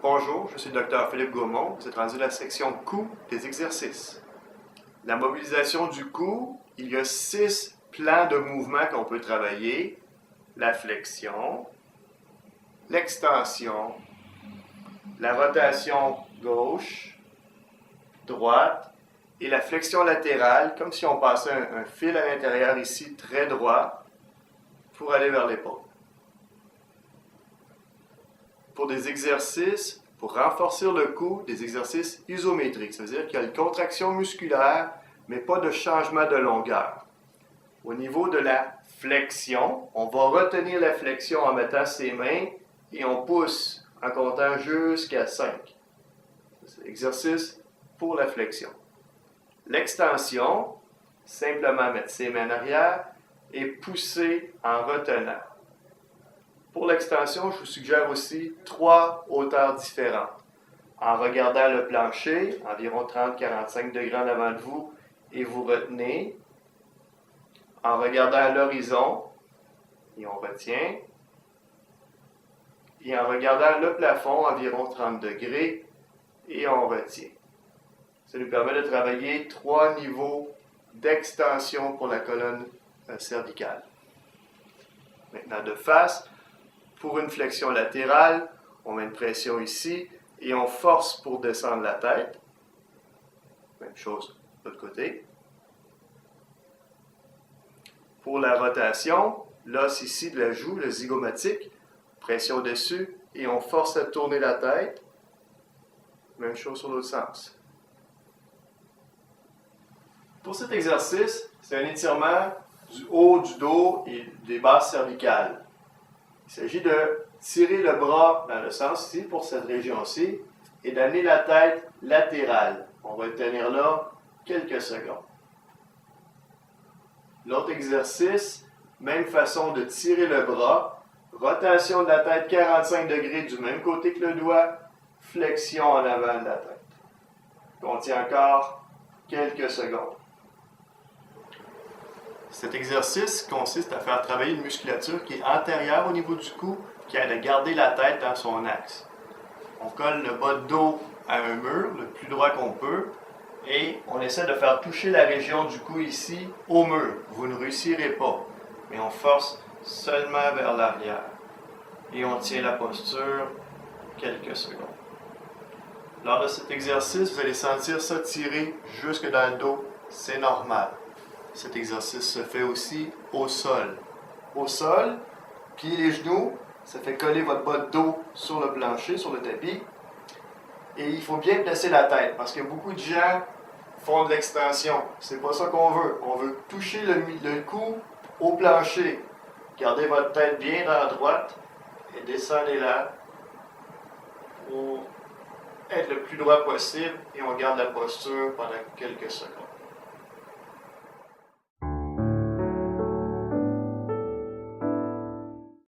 Bonjour, je suis le Dr Philippe Gaumont. Vous êtes rendu à la section cou des exercices. La mobilisation du cou, il y a 6 plans de mouvement qu'on peut travailler. La flexion, l'extension, la rotation gauche, droite et la flexion latérale, comme si on passait un fil à l'intérieur ici, très droit, pour aller vers l'épaule. Pour des exercices, pour renforcer le cou, des exercices isométriques. Ça veut dire qu'il y a une contraction musculaire, mais pas de changement de longueur. Au niveau de la flexion, on va retenir la flexion en mettant ses mains et on pousse en comptant jusqu'à 5. C'est l'exercice pour la flexion. L'extension, simplement mettre ses mains en arrière et pousser en retenant. Pour l'extension, je vous suggère aussi 3 hauteurs différentes. En regardant le plancher, environ 30-45 degrés en avant de vous, et vous retenez. En regardant à l'horizon, et on retient. Et en regardant le plafond, environ 30 degrés, et on retient. Ça nous permet de travailler 3 niveaux d'extension pour la colonne cervicale. Maintenant, de face. Pour une flexion latérale, on met une pression ici et on force pour descendre la tête. Même chose de l'autre côté. Pour la rotation, l'os ici de la joue, le zygomatique, pression dessus et on force à tourner la tête. Même chose sur l'autre sens. Pour cet exercice, c'est un étirement du haut du dos et des bases cervicales. Il s'agit de tirer le bras dans le sens ici, pour cette région-ci, et d'amener la tête latérale. On va le tenir là quelques secondes. L'autre exercice, même façon de tirer le bras, rotation de la tête 45 degrés du même côté que le doigt, flexion en avant de la tête. On tient encore quelques secondes. Cet exercice consiste à faire travailler une musculature qui est antérieure au niveau du cou, qui aide à garder la tête dans son axe. On colle le bas de dos à un mur, le plus droit qu'on peut, et on essaie de faire toucher la région du cou ici au mur. Vous ne réussirez pas, mais on force seulement vers l'arrière. Et on tient la posture quelques secondes. Lors de cet exercice, vous allez sentir ça tirer jusque dans le dos. C'est normal. Cet exercice se fait aussi au sol. Au sol, pliez les genoux, ça fait coller votre bas de dos sur le plancher, sur le tapis. Et il faut bien placer la tête, parce que beaucoup de gens font de l'extension. C'est pas ça qu'on veut. On veut toucher le cou au plancher. Gardez votre tête bien dans la droite et descendez-la pour être le plus droit possible et on garde la posture pendant quelques secondes.